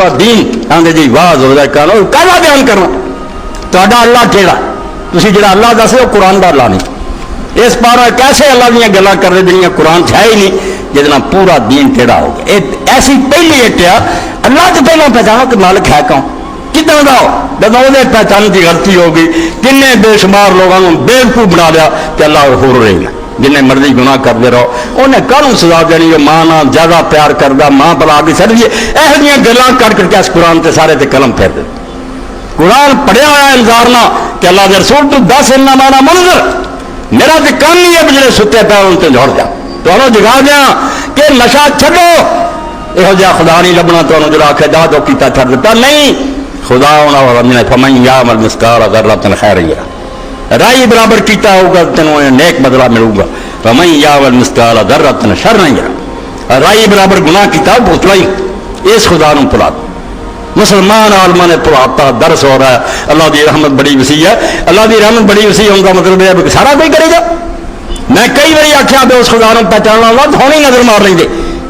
پورا دین آدھے جی was who جائے کرنا کہنا بیان کرنا تا اللہ کہڑا تھی جڑا اللہ دس وہ قرآن کا اللہ نہیں اس پارا کیسے اللہ دیا گلا کر رہے جنیا قرآن ہے ہی نہیں جہاں پورا دین ٹیڑھا ہو گیا. ایسی پہلی اٹیا اللہ تو پہلے پہچانا کہ مالک ہے کون کتنا دا جب وہ پہچان کی غلطی ہو گئی کن بے شمار لوگوں بےوقوف بنا لیا کہ اللہ ہو رہے گا جن مرضی گناہ کرتے رہو انہیں کہوں سزا دینی جو ماں نہ زیادہ پیار کرتا ماں بلا کے سر یہ گلان کر کے اس قرآن تے سارے تے قلم پھیر دے. قرآن پڑھیا ہوا انتظارنا کہ اللہ کے رسول تو دس اننا مانا منظر میرا تو کام نہیں ہے جڑے ستے پہ ان سے جھوڑ جا تو جگا دیا کہ نشا چھڈو یہو جہاں خدا نہیں لبنا تو جو آخر جا دو کیتا چھڑ دیتا نہیں خدا ہونا والا فمن یعمل مثقال ذرۃ خیرا یرہ رائی برابر کیتا ہوگا تینوں نیک بدلہ ملے گا فمن یعمل مثقال ذرۃ شرا یرہ رائی برابر گناہ کیتا بوتلائی اس خدا نو پلا مسلمان عالمہ نے پڑھاتا درس ہو رہا ہے. اللہ کی رحمت بڑی وسیع ہے. اللہ کی رحمت بڑی وسیع ہونے کا مطلب ہے کہ سارا کوئی کرے گا. میں کئی بار آخیا پہ اس خدا نو پہچاننا ہوگا تو ہونی نظر مار لیں گے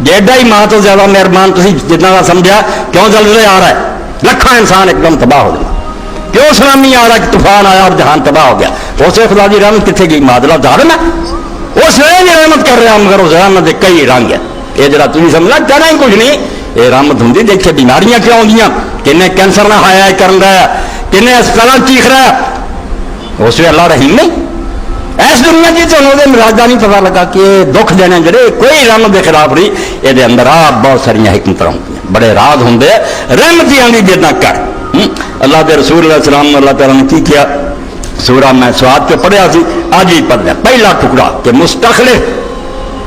جیڈا ہی ماں تو زیادہ مہربان تھی جتنا کا سمجھا کیوں زلزلے آ رہا ہے لکھاں انسان ایک دم تباہ ہو گیا کیوں سونامی آ رہا ہے کہ طوفان آیا اور جہان تباہ ہو گیا اسے خدا کی رحمت کتنے گئی معادلہ ظالم ہے اس نے بھی رحمت کر رہا مگر اس رحمت کے کئی رنگ ہے. یہ جڑا تھی سمجھنا کہنا ہی کچھ نہیں یہ رحمت ہوں دیکھے بیماریاں کیوں آدی کن کینسر نہ ہایا کر رہا ہے کن اسپتال چیخ رہا ہے اس اللہ رحیم نہیں ایس دنیا کی تو مزاج کا نہیں پتا لگا کہ دکھ دینے جڑے کوئی رحمت کے خلاف نہیں یہ اندر آپ بہت ساری حکمت ہوں بڑے راز ہوں رحمتی آنی جتنا کر اللہ کے رسول علیہ السلام اللہ تعالیٰ نے کی کیا سورہ میں سواد کے پڑھیا سی آج ہی پڑھ لیا پہلا ٹکڑا کہ مستخلف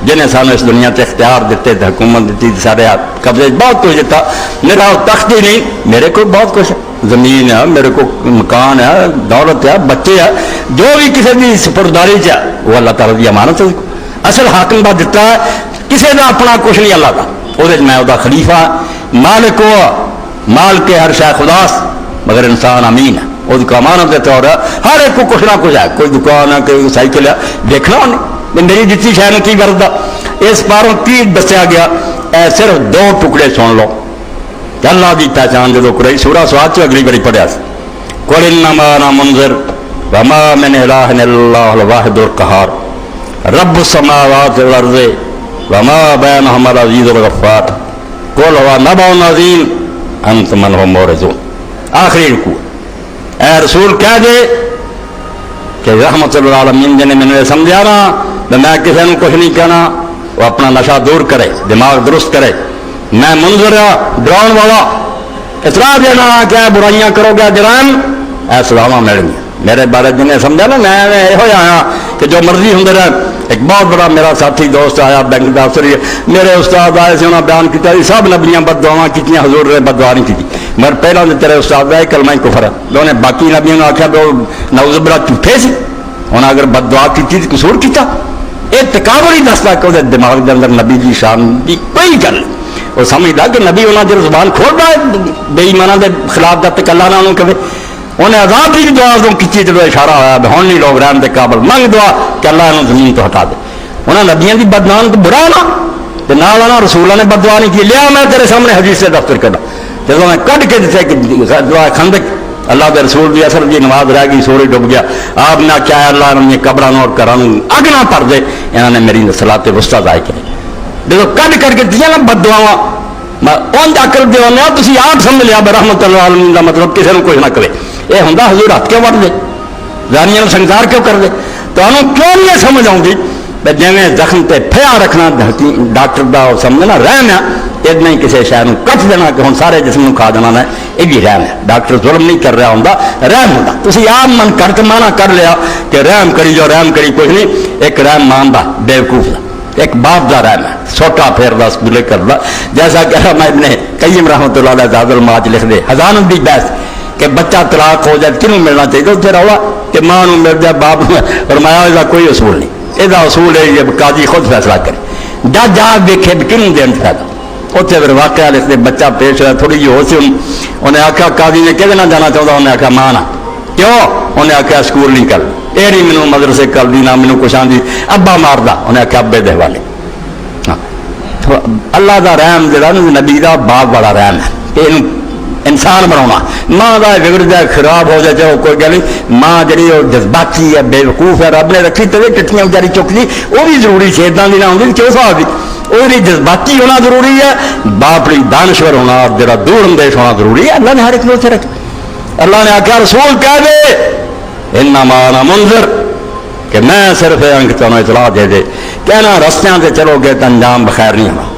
جنہیں سانو اس دنیا سے اختیار دیتے تھے حکومت دیتی سارے قبضے بہت کچھ دیتا میرا تخت ہی نہیں میرے کو بہت کچھ ہے زمین ہے میرے کو مکان ہے دولت ہے بچے ہے جو بھی کسی کی سپرداری ہے وہ اللہ تعالیٰ کی امانت ہے اصل حاکم بات دیتا ہے کسی کا اپنا کچھ نہیں اللہ کا وہ میں وہ خلیفہ مالک ہو مال کے ہر شاہ خداس مگر انسان امین ہے وہ امانت دیتا ہو رہا ہر ایک کو کچھ نہ کچھ ہے کوئی دکان ہے کوئی سائیکل ہے دیکھنا انہیں میری جتنی شہر کی کرتا اس باروں کی دسیا گیا اے صرف دو ٹکڑے سن لو اللہ کی پہچان جدو کرائی سورہ سواد اگلی بڑی پڑھیا قل انما انا منذر وما من الہ الا اللہ الواحد القہار رب السماوات والارض وما بینہما العزیز الغفار قل هو نبأ عظیم انتم عنہ معرضون. آخری رکوع اے رسول کہہ دے کہ رحمت اللہ العالمین جنہیں میں نے سمجھا نا میں کسی نے کچھ نہیں کہنا وہ اپنا نشہ دور کرے دماغ درست کرے میں منظر ڈراؤن والا اطلاع دینا کیا برائیاں کرو گے جرائم ایسا سزاواں ملیں گی میرے بارے جنہیں سمجھا نا میں یہ آیا کہ جو مرضی ہوں رہے. ایک بہت بڑا میرا ساتھی دوست آیا بینک کا افسر میرے استاد آئے سے انہوں نے بیان کیا سب نبیاں بد دعاواں کی حضور نے بد دعا نہیں کی مگر پہلا نے تیرے استاد آئے کلمہ کفر ہے انہیں باقی نبیوں نے آخیا وہ نعوذ باللہ جھوٹے سی انہیں اگر بد دعا کی تو قصور کیا یہ تکابر ہی دستا کہ وہ دماغ کے اندر نبی کی شان کی کوئی گل وہ سمجھتا کہ نبی انہوں نے زبان کھول رہا ہے بے ایمانوں کے خلاف جب تک اللہ نہ انہوں کہے انہیں عذاب کی دعا ادو کی جب اشارہ ہوا ہوں نہیں لوگ رحم کے قابل منگ دعا کہ اللہ انہوں زمین تو ہٹا دے انہیں نبیوں کی بدنام تو برا نا تو نہ لانا رسولوں نے بد دعا نہیں کی لیا میں تیرے سامنے حدیث سے دفتر کرنا جب میں کٹ کے دیتے کہ دعا خندق اللہ کے رسول کی اثر کی نماز رہ گئی سورج ڈب گیا آپ نے کیا اللہ نے قبر اور گھر اگ نہ پڑ دے انہوں نے میری صلاۃ وسطیٰ ضائع کرے جب کٹ کر کے دیا نا بد دعا ان اکل دینا تھی آپ سمجھ لیا رحمت اللہ عالمین کا مطلب کسی نے کچھ نہ کرے یہ ہوں حضور ہاتھ کیوں وڑ دے زانیاں سنسار کیوں کر دے تو انہوں کیوں نہیں سمجھ آؤں جی زخم تے پھیا رکھنا ڈاکٹر کا سمجھنا رحم ہے ادنا ہی کسی شہر کٹ دینا کہ ہوں سارے جسم کھا دینا ہے یہ بھی رحم ہے ڈاکٹر ظلم نہیں کر رہا ہوں رحم ہوں تھی آپ من کر کے مانا کر لیا کہ رحم کری جو رحم کری کچھ نہیں ایک رحم مان دا بیوقوف دا ایک باپ دا رحم ہے سوٹا پھیر دا سکولے کر دا جیسا کہ میں ابن قیم رحمۃ اللہ علیہ زاد المعاد لکھ دے ہزاروں بھی بحث کہ بچہ طلاق ہو جائے کنوں ملنا چاہیے تو پھر ہوا کہ ماں مل جائے باپ فرمایا اس کا کوئی اصول نہیں یہ اصول ہے جب قاضی خود فیصلہ کرے جج آپ دیکھے بھی کنوں دین فائدہ اتنے پھر واقعہ لکھتے بچہ پیش ہوا تھوڑی جی ہو سی انہیں آخیا قاضی نے کہ جانا چاہتا انہیں آخیا ماں نہ کیوں انہیں آخیا سکول نہیں کر یہ نہیں مینوں مدرسے کر دی نہ مینوں کچھ آدھی ابا ماردا انہیں آخیا ابے دے حوالے اللہ کا رحم جہاں نبی کا باپ والا رحم ہے یہ انسان بنا ماں کا بگڑ جائے خراب ہو جائے چلو کوئی گل نہیں ماں جی وہ جذباتی ہے بے وقوف ہے رب نے رکھی تو ٹٹیاں بچاری چک لی وہ بھی ضروری شیدان کی نہ ہوتی کیوں صاحب کی وہ بھی جذباتی ہونا ضروری ہے باپڑی دانشور ہونا اور جڑا دور اندیش ہونا ضروری ہے اللہ نے ہر ایک دوسرے رکھا اللہ نے آخیا رسول کہہ دے انما انا منذر کہ میں صرف انک تمہیں اطلاع دے دے کہنا رستیاں سے چلو گے تو انجام بخیر نہیں ہونا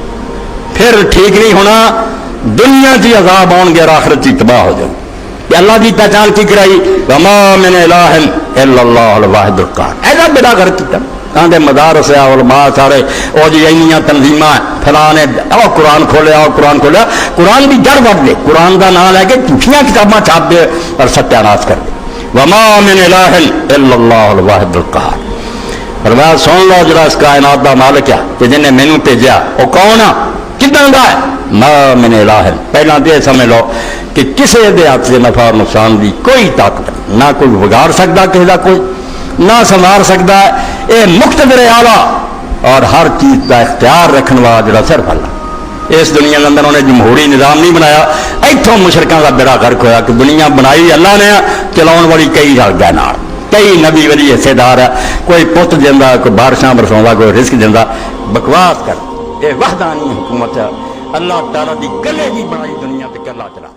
پھر ٹھیک نہیں ہونا دنیا کی عذاب آن گے آخرت کی تباہ ہو جائے کہ اللہ کی پہچان کی کرائی وما من الہ الا اللہ الواحد القہار ایسا بیڑا گھر کیا کہاں مدارس ہے علماء سارے وہ جی اینیاں تنظیماں فلاں نے قرآن کھولیا قرآن کھولیا قرآن کی جڑ وڈ دے قرآن کا نام لے کے جھوٹیاں کتاباں چھاپ دے اور ستیہ ناش کر دے وما من الہ الا اللہ الواحد القہار فرمایا سن لو جڑا اس کائنات کا مالک ہے کہ جن نے مینوں بھیجا وہ کون ہے کدھر کا ہے ما من الہ پہلا تو یہ سمجھ لو کہ کسی دے ہاتھ سے نفع اور نقصان دی کوئی طاقت نہیں نہ کوئی بگاڑ سکتا کسی کا کوئی نہ سنوار سکتا ہے یہ مقتدر اعلیٰ اور ہر چیز کا اختیار رکھنے والا جڑا صرف اللہ اس دنیا کے اندر انہیں جمہوری نظام نہیں بنایا اتوں مشرکاں کا بیڑا غرق ہوا کہ دنیا بنائی اللہ نے چلاؤ والی کئی رل گئے نال کئی نبی ولی حصے دار ہے کوئی پت دینا کوئی بارشاں برساؤں کوئی رزق دینا بکواس کر یہ وحدانی حکومت ہے اللہ تعالیٰ کی گلے کی بنائی دنیا تے کلا چلا